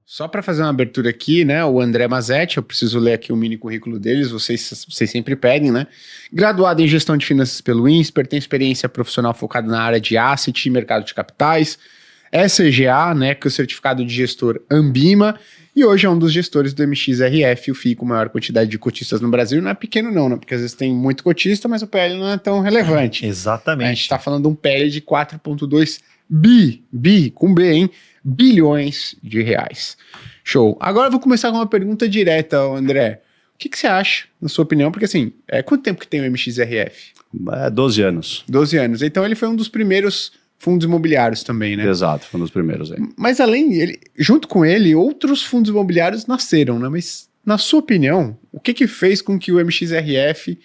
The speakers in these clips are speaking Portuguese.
Só para fazer uma abertura aqui, né? O André Mazetti, eu preciso ler aqui o mini currículo deles, vocês sempre pedem, né? Graduado em gestão de finanças pelo INSPER, tem experiência profissional focada na área de asset e mercado de capitais, SGA, né? Com o certificado de gestor Ambima, e hoje é um dos gestores do MXRF, o FII com maior quantidade de cotistas no Brasil. Não é pequeno não, né? Porque às vezes tem muito cotista, mas o PL não é tão relevante. Exatamente. A gente está falando de um PL de 4,2 com B, hein? Bilhões de reais. Show. Agora eu vou começar com uma pergunta direta, André. O que você acha, na sua opinião? Porque assim, quanto tempo que tem o MXRF? 12 anos. 12 anos. Então ele foi um dos primeiros fundos imobiliários também, né? Exato, foi um dos primeiros aí. Mas além dele, junto com ele, outros fundos imobiliários nasceram, né? Mas na sua opinião, o que fez com que o MXRF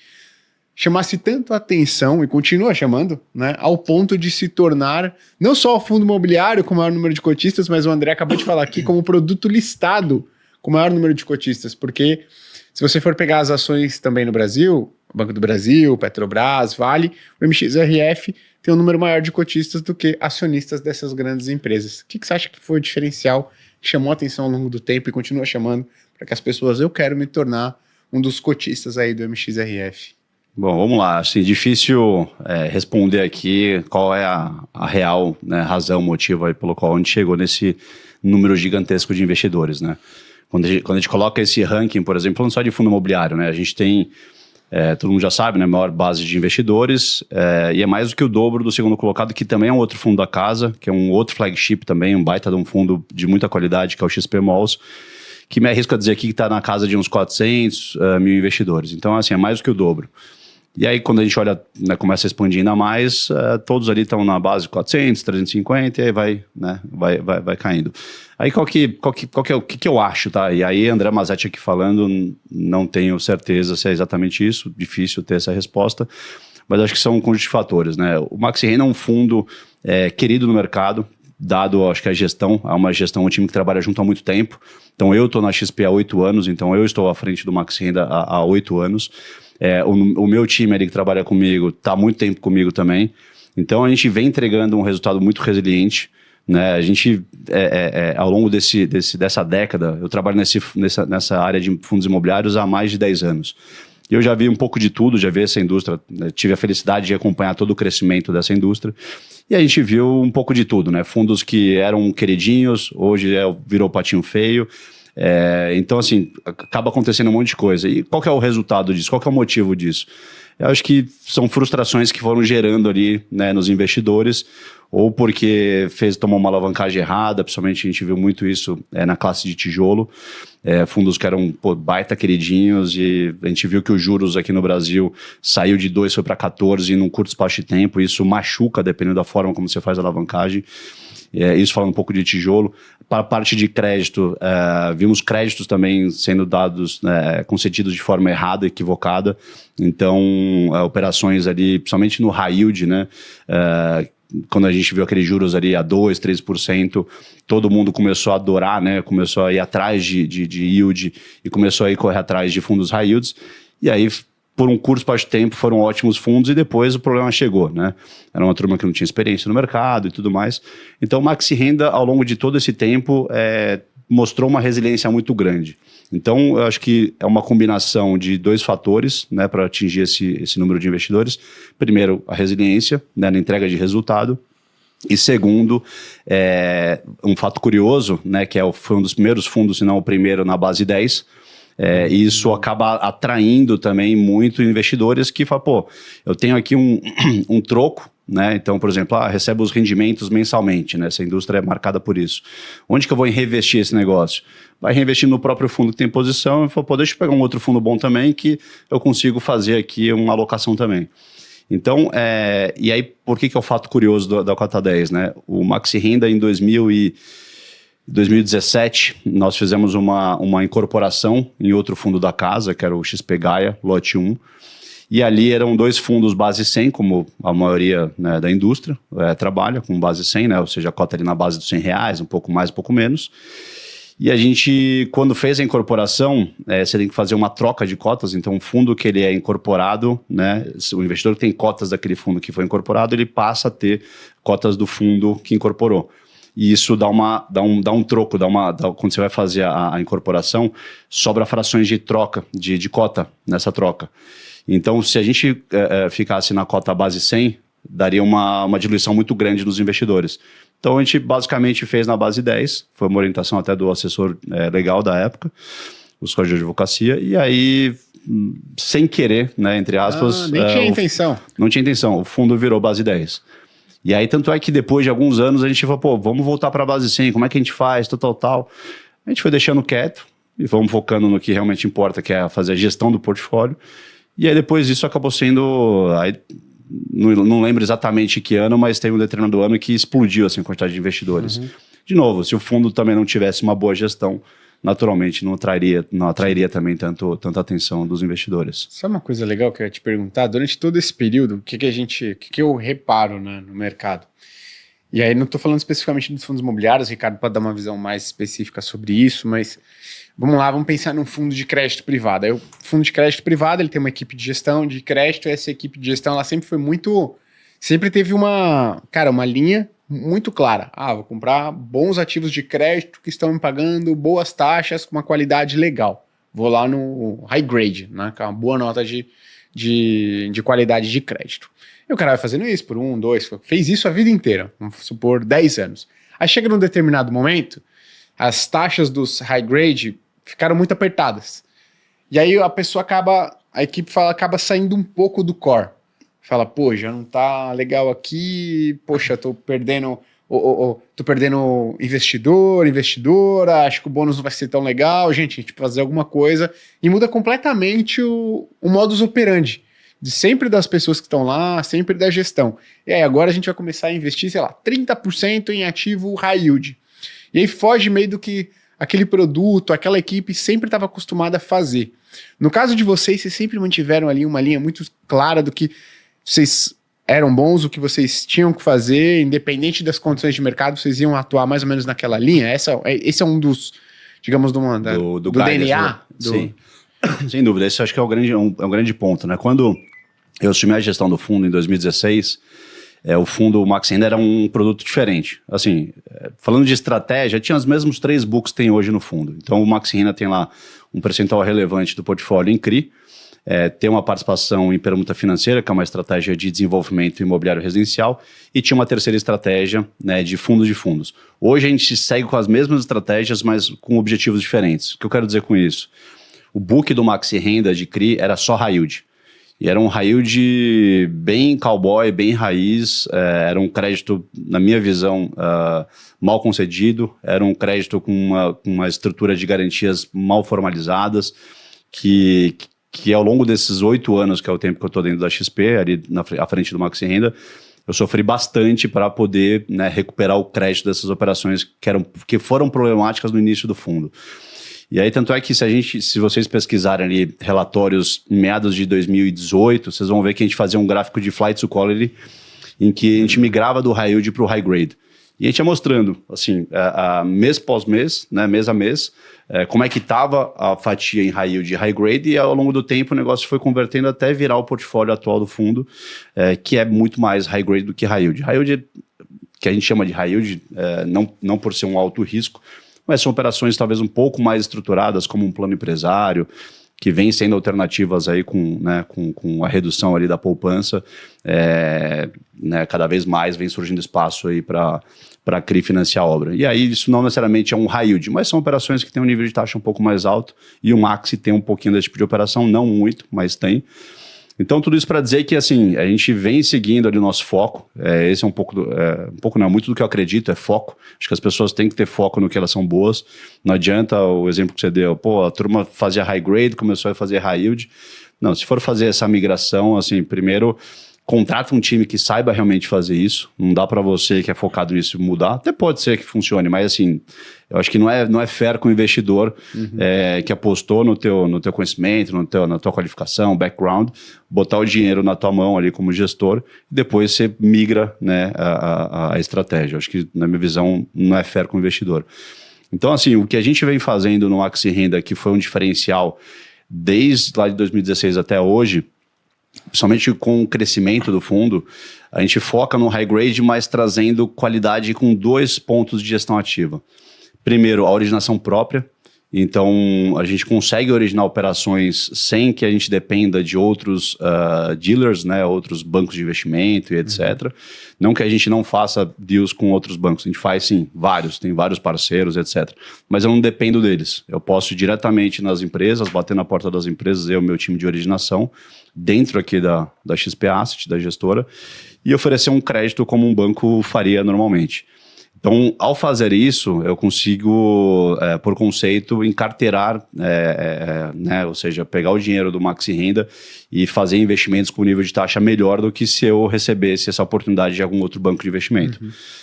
chamasse tanto a atenção, e continua chamando, né, ao ponto de se tornar não só o fundo imobiliário com o maior número de cotistas, mas o André acabou de falar aqui, como produto listado com o maior número de cotistas, porque se você for pegar as ações também no Brasil, Banco do Brasil, Petrobras, Vale, o MXRF tem um número maior de cotistas do que acionistas dessas grandes empresas. O que você acha que foi o diferencial que chamou a atenção ao longo do tempo e continua chamando para que as pessoas, eu quero me tornar um dos cotistas aí do MXRF? Bom, vamos lá. Assim, difícil responder aqui qual é a real, né, razão, motivo aí pelo qual a gente chegou nesse número gigantesco de investidores, né? Quando a gente coloca esse ranking, por exemplo, falando só de fundo imobiliário, né? A gente tem, todo mundo já sabe, né, a maior base de investidores, e é mais do que o dobro do segundo colocado, que também é um outro fundo da casa, que é um outro flagship também, um baita de um fundo de muita qualidade, que é o XP Malls, que me arrisco a dizer aqui que está na casa de uns 400 mil investidores. Então, assim, é mais do que o dobro. E aí, quando a gente olha, né, começa a expandir ainda mais, todos ali estão na base de 400, 350, e aí vai caindo. Aí, o que eu acho, tá? E aí, André Mazetti aqui falando, não tenho certeza se é exatamente isso, difícil ter essa resposta, mas acho que são um conjunto de fatores, né? O Maxi Renda é um fundo querido no mercado, dado, acho que a gestão, é uma gestão, um time que trabalha junto há muito tempo. Então, eu estou na XP há 8 anos, então eu estou à frente do Maxi Renda há 8 anos. O meu time ali que trabalha comigo está há muito tempo comigo também. Então a gente vem entregando um resultado muito resiliente, né? A gente, ao longo dessa década, eu trabalho nessa área de fundos imobiliários há mais de 10 anos. E eu já vi um pouco de tudo, já vi essa indústria, né? Tive a felicidade de acompanhar todo o crescimento dessa indústria. E a gente viu um pouco de tudo, né? Fundos que eram queridinhos, hoje virou patinho feio. Então, assim, acaba acontecendo um monte de coisa. E qual que é o resultado disso? Qual que é o motivo disso? Eu acho que são frustrações que foram gerando ali, né, nos investidores, ou porque tomou uma alavancagem errada, principalmente a gente viu muito isso na classe de tijolo, fundos que eram baita queridinhos, e a gente viu que os juros aqui no Brasil saiu de 2, foi para 14 num curto espaço de tempo, e isso machuca dependendo da forma como você faz a alavancagem. Isso falando um pouco de tijolo. Para a parte de crédito, vimos créditos também sendo dados, concedidos de forma errada, equivocada. Então, operações ali, principalmente no high yield, né? Quando a gente viu aqueles juros ali a 2%, 3%, todo mundo começou a adorar, né? Começou a ir atrás de yield e começou a ir correr atrás de fundos high yields. E aí, por um curto espaço de tempo, foram ótimos fundos e depois o problema chegou, né? Era uma turma que não tinha experiência no mercado e tudo mais. Então, o Maxi Renda, ao longo de todo esse tempo, mostrou uma resiliência muito grande. Então, eu acho que é uma combinação de 2 fatores, né, para atingir esse número de investidores. Primeiro, a resiliência, né, na entrega de resultado. E segundo, um fato curioso, né, que foi um dos primeiros fundos, se não o primeiro, na base 10. E isso acaba atraindo também muito investidores que falam, eu tenho aqui um troco, né? Então, por exemplo, recebe os rendimentos mensalmente, né? Essa indústria é marcada por isso. Onde que eu vou reinvestir esse negócio? Vai reinvestir no próprio fundo que tem posição e fala, deixa eu pegar um outro fundo bom também que eu consigo fazer aqui uma alocação também. Então, e aí, por que é o fato curioso da cota 10, né? O Maxi Renda em 2017, nós fizemos uma incorporação em outro fundo da casa, que era o XP Gaia, lote 1, e ali eram 2 fundos base 100, como a maioria, né, da indústria trabalha com base 100, né, ou seja, a cota ali na base dos R$100, um pouco mais, um pouco menos. E a gente, quando fez a incorporação, você tem que fazer uma troca de cotas, então um fundo que ele é incorporado, né, o investidor tem cotas daquele fundo que foi incorporado, ele passa a ter cotas do fundo que incorporou. e isso dá um troco, quando você vai fazer a incorporação, sobra frações de troca, de cota nessa troca. Então, se a gente ficasse na cota base 100, daria uma diluição muito grande dos investidores. Então, a gente basicamente fez na base 10, foi uma orientação até do assessor legal da época, o escritório de advocacia, e aí, sem querer, né, entre aspas... nem tinha intenção. Não tinha intenção, o fundo virou base 10. E aí, tanto é que depois de alguns anos, a gente falou, pô, vamos voltar para a base 100, como é que a gente faz, tal. A gente foi deixando quieto e vamos focando no que realmente importa, que é fazer a gestão do portfólio. E aí, depois disso, acabou sendo... Aí, não lembro exatamente que ano, mas teve um determinado ano que explodiu assim, a quantidade de investidores. De novo, se o fundo também não tivesse uma boa gestão, naturalmente não atrairia também tanta atenção dos investidores. Sabe uma coisa legal que eu ia te perguntar? Durante todo esse período, o que eu reparo, né, no mercado? E aí não estou falando especificamente dos fundos imobiliários, o Ricardo pode dar uma visão mais específica sobre isso, mas vamos lá, vamos pensar num fundo de crédito privado. Aí o fundo de crédito privado, ele tem uma equipe de gestão de crédito, e essa equipe de gestão, ela sempre teve uma linha muito clara. Vou comprar bons ativos de crédito que estão me pagando boas taxas com uma qualidade legal. Vou lá no high grade, né, com uma boa nota de qualidade de crédito. E o cara vai fazendo isso por 1, 2, fez isso a vida inteira, vamos supor 10 anos. Aí chega num determinado momento, as taxas dos high grade ficaram muito apertadas. E aí a equipe acaba saindo um pouco do core. Fala, pô, já não tá legal aqui, poxa, tô perdendo investidora, acho que o bônus não vai ser tão legal, gente, a gente precisa fazer alguma coisa, e muda completamente o modus operandi, de sempre das pessoas que estão lá, sempre da gestão. E aí agora a gente vai começar a investir, 30% em ativo high yield. E aí foge meio do que aquele produto, aquela equipe sempre estava acostumada a fazer. No caso de vocês sempre mantiveram ali uma linha muito clara do que vocês eram bons, o que vocês tinham que fazer, independente das condições de mercado, vocês iam atuar mais ou menos naquela linha? Esse é um dos, digamos, do DNA? Sim, sem dúvida. Esse acho que é um grande ponto, né? Quando eu assumi a gestão do fundo em 2016, o fundo Max Renda era um produto diferente. Assim, falando de estratégia, tinha os mesmos 3 books que tem hoje no fundo. Então, o Max Renda tem lá um percentual relevante do portfólio em CRI, tem uma participação em permuta financeira, que é uma estratégia de desenvolvimento imobiliário residencial, e tinha uma terceira estratégia, né, de fundos. Hoje a gente segue com as mesmas estratégias, mas com objetivos diferentes. O que eu quero dizer com isso? O book do Maxi Renda de CRI era só high yield. E era um high yield bem cowboy, bem raiz, era um crédito, na minha visão, mal concedido, era um crédito com uma estrutura de garantias mal formalizadas, que ao longo desses 8 anos, que é o tempo que eu estou dentro da XP, ali à frente do Maxi Renda, eu sofri bastante para poder, né, recuperar o crédito dessas operações que foram problemáticas no início do fundo. E aí, tanto é que se vocês pesquisarem ali relatórios em meados de 2018, vocês vão ver que a gente fazia um gráfico de flight to quality, em que a gente migrava do high yield para o high grade. E a gente ia mostrando, assim, mês pós mês, né, mês a mês, como é que estava a fatia em high yield e high grade, e ao longo do tempo o negócio foi convertendo até virar o portfólio atual do fundo, que é muito mais high grade do que high yield. High yield, que a gente chama de high yield, não por ser um alto risco, mas são operações talvez um pouco mais estruturadas, como um plano empresário, que vem sendo alternativas aí com a redução ali da poupança, né, cada vez mais vem surgindo espaço aí para CRI financiar a obra. E aí isso não necessariamente é um high yield, mas são operações que têm um nível de taxa um pouco mais alto, e o Maxi tem um pouquinho desse tipo de operação, não muito, mas tem. Então tudo isso para dizer que assim, a gente vem seguindo ali o nosso foco, esse é muito do que eu acredito, é foco. Acho que as pessoas têm que ter foco no que elas são boas, não adianta o exemplo que você deu, a turma fazia high grade, começou a fazer high yield. Não, se for fazer essa migração, assim, primeiro contrata um time que saiba realmente fazer isso, não dá para você que é focado nisso mudar, até pode ser que funcione, mas assim, eu acho que não é fair com o investidor que apostou no teu conhecimento, na tua qualificação, background, botar o dinheiro na tua mão ali como gestor, e depois você migra, né, a estratégia. Eu acho que, na minha visão, não é fair com o investidor. Então, assim, o que a gente vem fazendo no Maxi Renda, que foi um diferencial desde lá de 2016 até hoje, principalmente com o crescimento do fundo, a gente foca no high grade, mas trazendo qualidade com 2 pontos de gestão ativa. Primeiro, a originação própria. Então, a gente consegue originar operações sem que a gente dependa de outros dealers, né, outros bancos de investimento e etc. Não que a gente não faça deals com outros bancos, a gente faz sim, vários, tem vários parceiros, etc. Mas eu não dependo deles. Eu posso ir diretamente nas empresas, bater na porta das empresas, eu e o meu time de originação, dentro aqui da XP Asset, da gestora, e oferecer um crédito como um banco faria normalmente. Então, ao fazer isso, eu consigo, por conceito, encarteirar, né, ou seja, pegar o dinheiro do Maxi Renda e fazer investimentos com nível de taxa melhor do que se eu recebesse essa oportunidade de algum outro banco de investimento.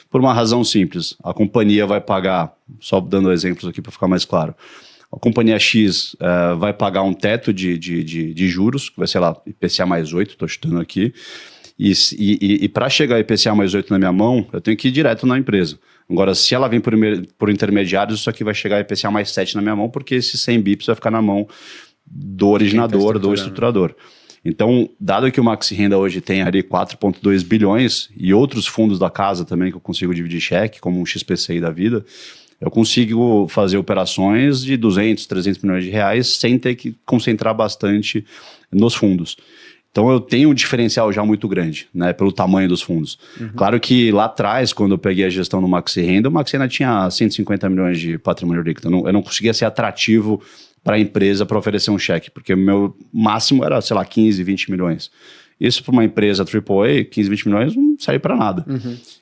Por uma razão simples, a companhia vai pagar, só dando exemplos aqui para ficar mais claro, a companhia X vai pagar um teto de juros, que vai ser lá IPCA mais 8, estou chutando aqui, e para chegar a IPCA mais 8 na minha mão, eu tenho que ir direto na empresa. Agora, se ela vem por intermediários, isso aqui vai chegar a IPCA mais 7 na minha mão, porque esses 100 bips vai ficar na mão do originador, do estruturador. Então, dado que o Maxi Renda hoje tem ali 4,2 bilhões e outros fundos da casa também que eu consigo dividir cheque, como um XPCI da vida, eu consigo fazer operações de 200, 300 milhões de reais sem ter que concentrar bastante nos fundos. Então eu tenho um diferencial já muito grande, né, pelo tamanho dos fundos. Claro que lá atrás, quando eu peguei a gestão no Maxi Renda, o Maxi Renda tinha 150 milhões de patrimônio líquido. Eu não conseguia ser atrativo para a empresa para oferecer um cheque, porque o meu máximo era, sei lá, 15, 20 milhões. Isso para uma empresa AAA, 15, 20 milhões não sai para nada.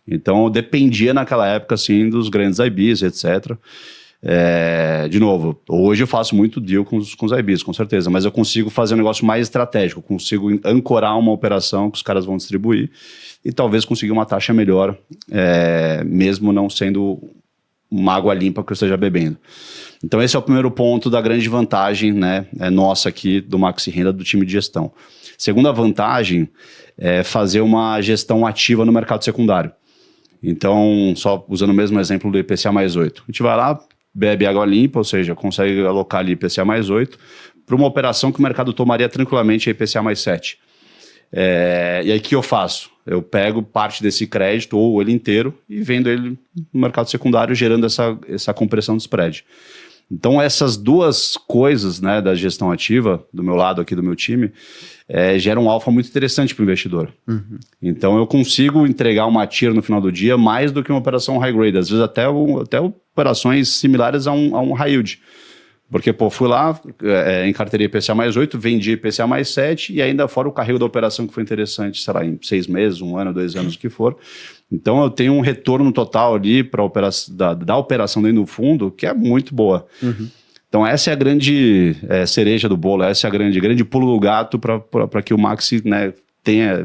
Então eu dependia naquela época assim, dos grandes IBs, etc. De novo, hoje eu faço muito deal com os IBs, com certeza, mas eu consigo fazer um negócio mais estratégico, consigo ancorar uma operação que os caras vão distribuir e talvez conseguir uma taxa melhor, mesmo não sendo uma água limpa que eu esteja bebendo. Então esse é o primeiro ponto da grande vantagem, né, nossa aqui do Maxi Renda, do time de gestão. Segunda vantagem é fazer uma gestão ativa no mercado secundário. Então, só usando o mesmo exemplo do IPCA mais 8. A gente vai lá, bebe água limpa, ou seja, consegue alocar ali IPCA mais 8 para uma operação que o mercado tomaria tranquilamente a IPCA mais 7. E aí o que eu faço? Eu pego parte desse crédito ou ele inteiro e vendo ele no mercado secundário, gerando essa compressão do spread. Então essas duas coisas, né, da gestão ativa, do meu lado aqui do meu time, geram um alfa muito interessante para o investidor. Então eu consigo entregar uma TIR no final do dia mais do que uma operação high grade, às vezes até operações similares a um high yield. Porque, fui lá, encarteirei IPCA mais 8, vendi IPCA mais 7 e ainda fora o carrego da operação que foi interessante, sei lá, em 6 meses, 1 ano, 2 anos, o que for. Então eu tenho um retorno total ali da operação dentro do fundo que é muito boa. Então essa é a grande cereja do bolo, essa é a grande pulo do gato para que o Maxi, né,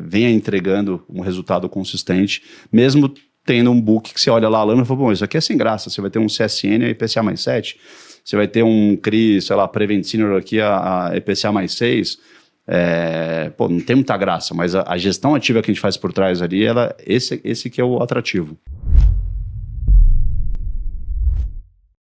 venha entregando um resultado consistente, mesmo tendo um book que você olha lá a lâmina e fala, bom, isso aqui é sem graça, você vai ter um CSN a IPCA mais 7, você vai ter um CRI, sei lá, Prevent Senior aqui a IPCA mais 6, não tem muita graça, mas a gestão ativa que a gente faz por trás ali, esse que é o atrativo.